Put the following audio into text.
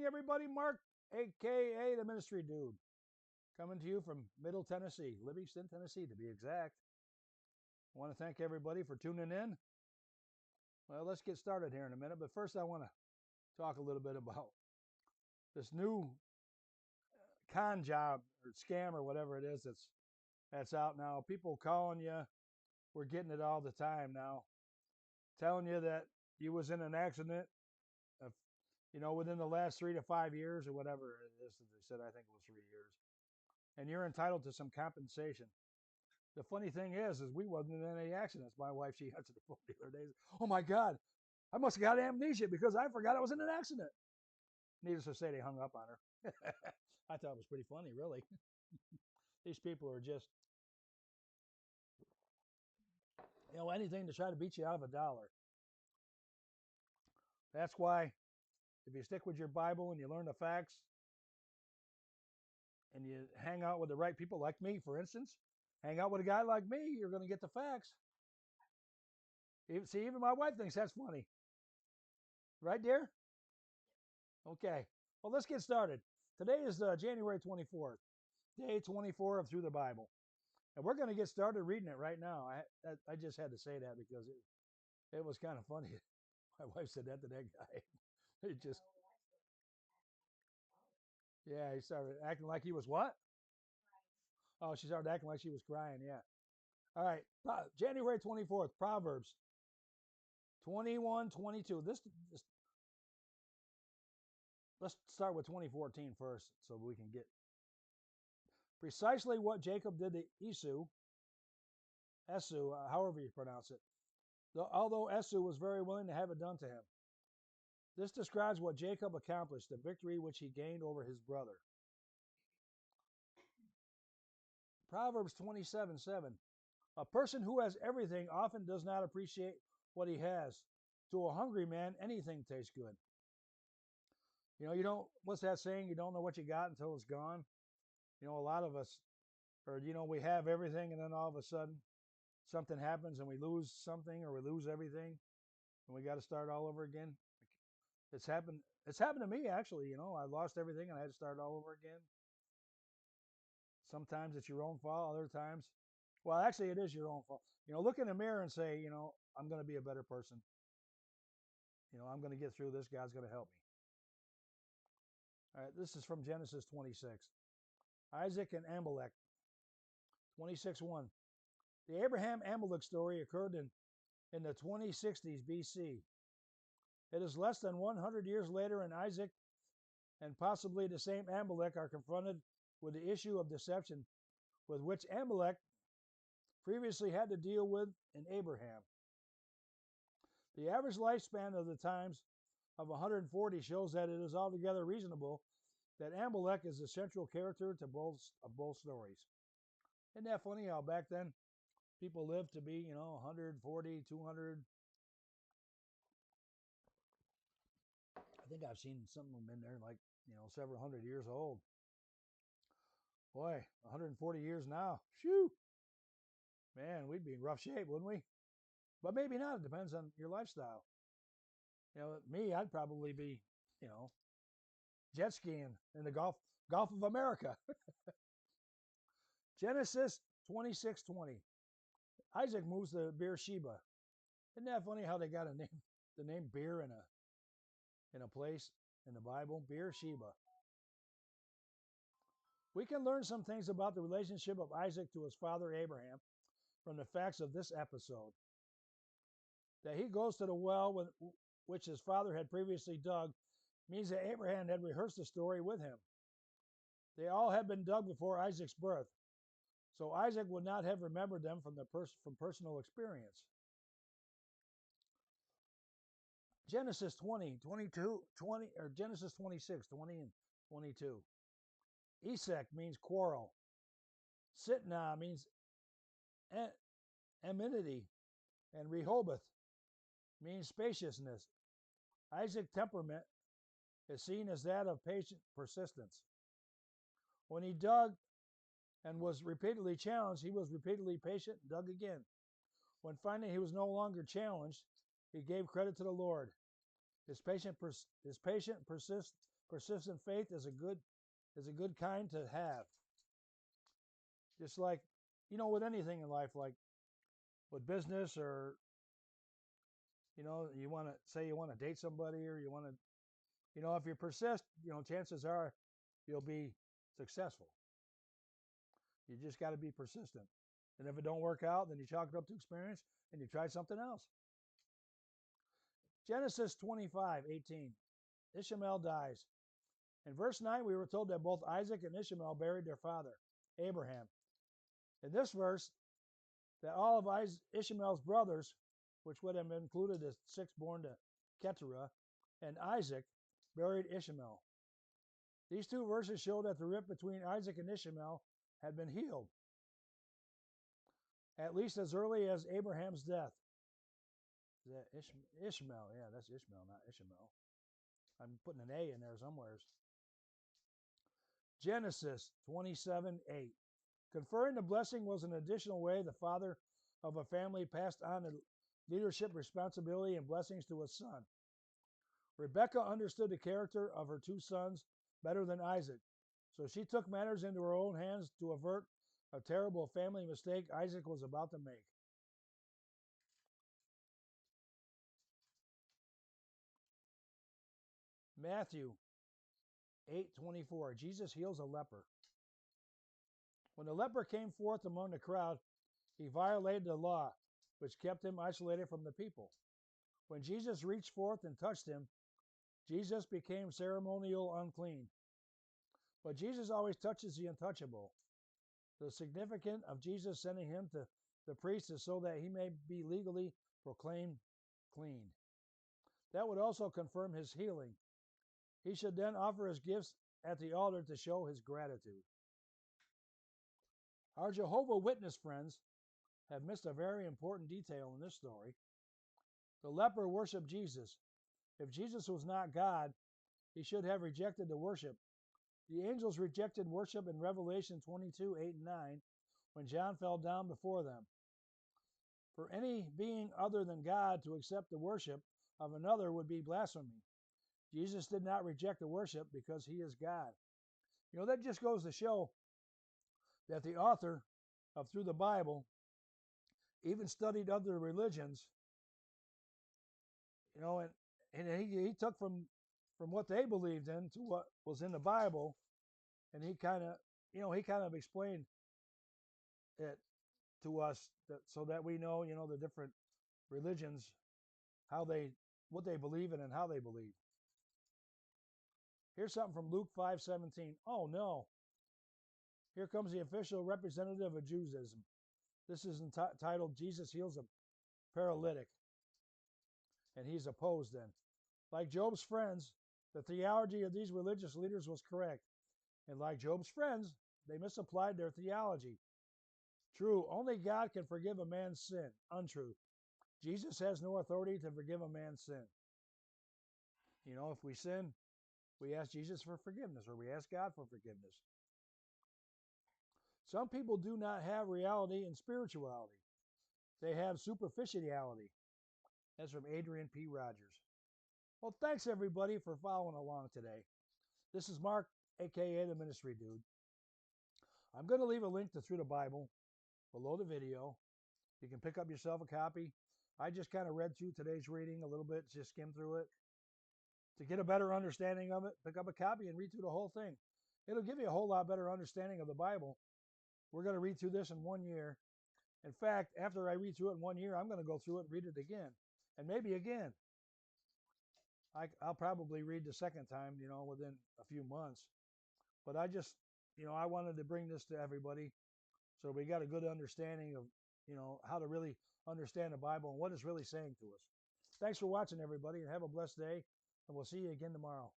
everybody. Mark, a.k.a. the Ministry Dude, coming to you from Middle Tennessee, Livingston, Tennessee, to be exact. I want to thank everybody for tuning in. Well, let's get started here in a minute, but first I want to talk a little bit about this new con job or scam or whatever it is that's out now. People calling you, we're getting it all the time now, telling you that you was in an accident of, within the last 3 to 5 years or whatever it is that they said. I think it was 3 years, and you're entitled to some compensation. The funny thing is we wasn't in any accidents. My wife, she answered the phone the other day. Oh my God, I must have got amnesia because I forgot I was in an accident. Needless to say, they hung up on her. I thought it was pretty funny, really. These people are just, anything to try to beat you out of a dollar. That's why if you stick with your Bible and you learn the facts and you hang out with the right people like me, for instance, hang out with a guy like me, you're going to get the facts. Even my wife thinks that's funny. Right, dear? Okay. Well, let's get started. Today is January 24th, day 24 of Through the Bible. And we're going to get started reading it right now. I just had to say that because it was kind of funny. My wife said that to that guy. It just, yeah, he started acting like he was what? Oh, she started acting like she was crying, yeah. All right, January 24th, Proverbs 21:22. Let's start with 2014 first so we can get precisely what Jacob did to Esau, however you pronounce it, although Esau was very willing to have it done to him. This describes what Jacob accomplished, the victory which he gained over his brother. Proverbs 27:7. A person who has everything often does not appreciate what he has. To a hungry man, anything tastes good. You don't, what's that saying? You don't know what you got until it's gone. A lot of us, or, we have everything and then all of a sudden something happens and we lose something or we lose everything and we got to start all over again. It's happened to me, actually. I lost everything and I had to start all over again. Sometimes it's your own fault. Other times, well, actually it is your own fault. Look in the mirror and say, I'm going to be a better person. I'm going to get through this. God's going to help me. All right, this is from Genesis 26. Isaac and Amalek, 26:1. The Abraham-Amalek story occurred in the 2060s BC. It is less than 100 years later, and Isaac and possibly the same Amalek are confronted with the issue of deception with which Amalek previously had to deal with in Abraham. The average lifespan of the times of 140 shows that it is altogether reasonable that Amalek is the central character to both stories. Isn't that funny how back then people lived to be, 140, 200? I think I've seen some of them in there like, several hundred years old. Boy, 140 years now. Shoo! Man, we'd be in rough shape, wouldn't we? But maybe not. It depends on your lifestyle. Me, I'd probably be, jet skiing in the Gulf of America. Genesis 26:20. Isaac moves to Beersheba. Isn't that funny how they got the name beer in a place in the Bible? Beersheba. We can learn some things about the relationship of Isaac to his father Abraham from the facts of this episode. That he goes to the well which his father had previously dug means that Abraham had rehearsed the story with him. They all had been dug before Isaac's birth, so Isaac would not have remembered them from personal experience. Genesis 20, or Genesis 26, 20 and 22. Esek means quarrel. Sitnah means enmity, and Rehoboth means spaciousness. Isaac's temperament is seen as that of patient persistence. When he dug and was repeatedly challenged, he was repeatedly patient and dug again. When finding he was no longer challenged, he gave credit to the Lord. His patient Persistent faith is a good kind to have. Just like, with anything in life, like with business, or you want to say you want to date somebody, or you want to, if you persist, chances are you'll be successful. You just got to be persistent. And if it don't work out, then you chalk it up to experience and you try something else. Genesis 25:18. Ishmael dies. In verse 9, we were told that both Isaac and Ishmael buried their father, Abraham. In this verse, that all of Ishmael's brothers, which would have included the six born to Keturah, and Isaac, buried Ishmael. These two verses show that the rift between Isaac and Ishmael had been healed, at least as early as Abraham's death. Is that Ishmael? Yeah, that's Ishmael, not Ishmael. I'm putting an A in there somewhere. Genesis 27:8. Conferring the blessing was an additional way the father of a family passed on the leadership responsibility and blessings to his son. Rebekah understood the character of her two sons better than Isaac, so she took matters into her own hands to avert a terrible family mistake Isaac was about to make. Matthew 8:24. Jesus heals a leper. When the leper came forth among the crowd, he violated the law, which kept him isolated from the people. When Jesus reached forth and touched him, Jesus became ceremonial unclean. But Jesus always touches the untouchable. The significance of Jesus sending him to the priest is so that he may be legally proclaimed clean. That would also confirm his healing. He should then offer his gifts at the altar to show his gratitude. Our Jehovah's Witness friends have missed a very important detail in this story. The leper worshiped Jesus. If Jesus was not God, he should have rejected the worship. The angels rejected worship in Revelation 22:8 and 9 when John fell down before them. For any being other than God to accept the worship of another would be blasphemy. Jesus did not reject the worship because he is God. That just goes to show that the author of Through the Bible even studied other religions, and he took from what they believed in to what was in the Bible, and he kind of explained it to us so that we know, the different religions, what they believe in and how they believe. Here's something from Luke 5:17. Oh no, here comes the official representative of Judaism. This is entitled Jesus Heals a Paralytic, and he's opposed then. Like Job's friends, the theology of these religious leaders was correct, and like Job's friends, they misapplied their theology. True, only God can forgive a man's sin. Untrue. Jesus has no authority to forgive a man's sin. If we sin, we ask Jesus for forgiveness, or we ask God for forgiveness. Some people do not have reality and spirituality. They have superficiality. That's from Adrian P. Rogers. Well, thanks everybody for following along today. This is Mark, aka the Ministry Dude. I'm going to leave a link to Through the Bible below the video. You can pick up yourself a copy. I just kind of read through today's reading a little bit, just skimmed through it. To get a better understanding of it, pick up a copy and read through the whole thing. It'll give you a whole lot better understanding of the Bible. We're going to read through this in 1 year. In fact, after I read through it in 1 year, I'm going to go through it and read it again. And maybe again. I'll probably read the second time, within a few months. But I just, I wanted to bring this to everybody so we got a good understanding of, how to really understand the Bible and what it's really saying to us. Thanks for watching, everybody, and have a blessed day. And we'll see you again tomorrow.